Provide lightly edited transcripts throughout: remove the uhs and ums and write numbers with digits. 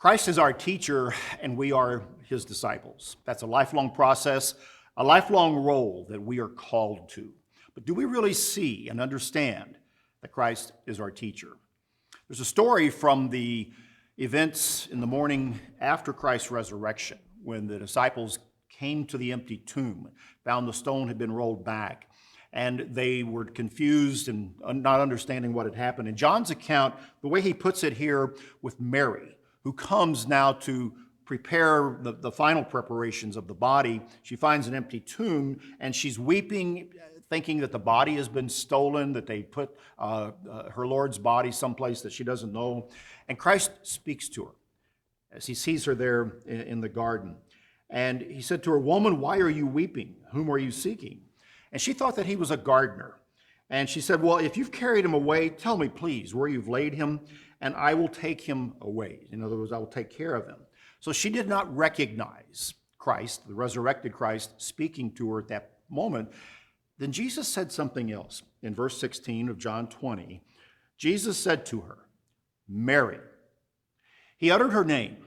Christ is our teacher, and we are his disciples. That's a lifelong process, a lifelong role that we are called to. But do we really see and understand that Christ is our teacher? There's a story from the events in the morning after Christ's resurrection when the disciples came to the empty tomb, found the stone had been rolled back, and they were confused and not understanding what had happened. In John's account, the way he puts it here with Mary, who comes now to prepare the final preparations of the body, she finds an empty tomb and she's weeping, thinking that the body has been stolen, that they put her Lord's body someplace that she doesn't know. And Christ speaks to her as he sees her there in the garden. And he said to her, "Woman, why are you weeping? Whom are you seeking?" And she thought that he was a gardener. And she said, "Well, if you've carried him away, tell me, please, where you've laid him, and I will take him away." In other words, I will take care of him. So she did not recognize Christ, the resurrected Christ, speaking to her at that moment. Then Jesus said something else. In verse 16 of John 20, Jesus said to her, "Mary." He uttered her name.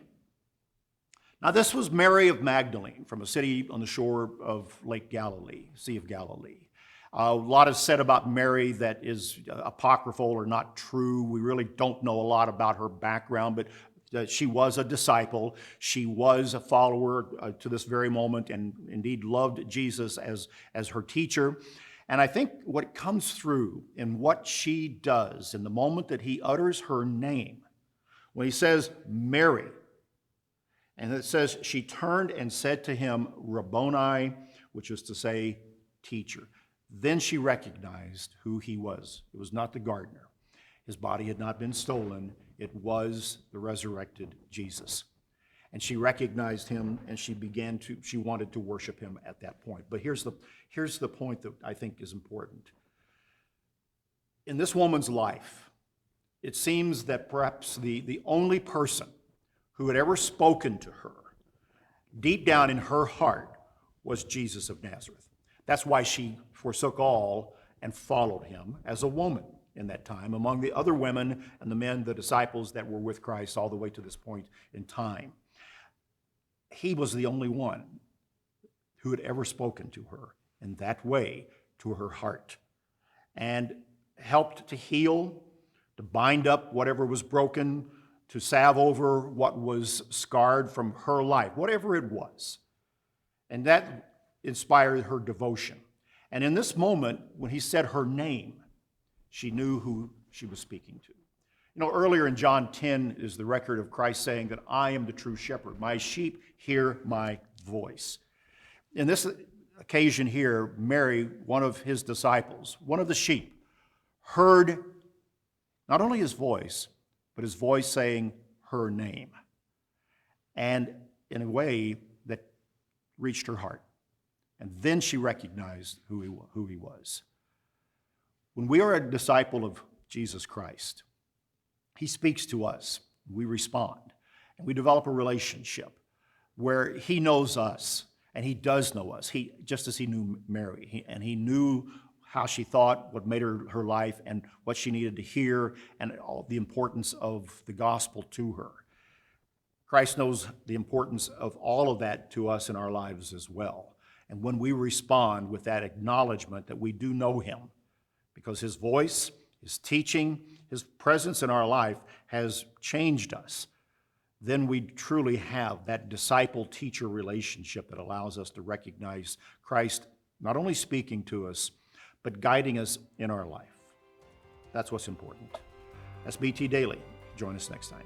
Now, this was Mary of Magdalene, from a city on the shore of Lake Galilee, Sea of Galilee. A lot is said about Mary that is apocryphal or not true. We really don't know a lot about her background, but she was a disciple. She was a follower to this very moment and indeed loved Jesus as her teacher. And I think what comes through in what she does in the moment that he utters her name, when he says, "Mary," and it says, she turned and said to him, "Rabboni," which is to say, teacher. Then she recognized who he was. It was not the gardener. His body had not been stolen. It was the resurrected Jesus. And she recognized him, and she wanted to worship him at that point. But here's the point that I think is important. In this woman's life, it seems that perhaps the only person who had ever spoken to her, deep down in her heart, was Jesus of Nazareth. That's why she forsook all and followed him as a woman in that time, among the other women and the men, the disciples that were with Christ all the way to this point in time. He was the only one who had ever spoken to her in that way to her heart and helped to heal, to bind up whatever was broken, to salve over what was scarred from her life, whatever it was. And that inspired her devotion. And in this moment, when he said her name, she knew who she was speaking to. You know, earlier in John 10 is the record of Christ saying that I am the true shepherd. My sheep hear my voice. In this occasion here, Mary, one of his disciples, one of the sheep, heard not only his voice, but his voice saying her name. And in a way that reached her heart. And then she recognized who he was. When we are a disciple of Jesus Christ, he speaks to us. We respond. And we develop a relationship where he knows us, and he does know us, just as he knew Mary. And he knew how she thought, what made her life, and what she needed to hear, and all the importance of the gospel to her. Christ knows the importance of all of that to us in our lives as well. And when we respond with that acknowledgement that we do know him, because his voice, his teaching, his presence in our life has changed us, then we truly have that disciple-teacher relationship that allows us to recognize Christ not only speaking to us, but guiding us in our life. That's what's important. That's BT Daily. Join us next time.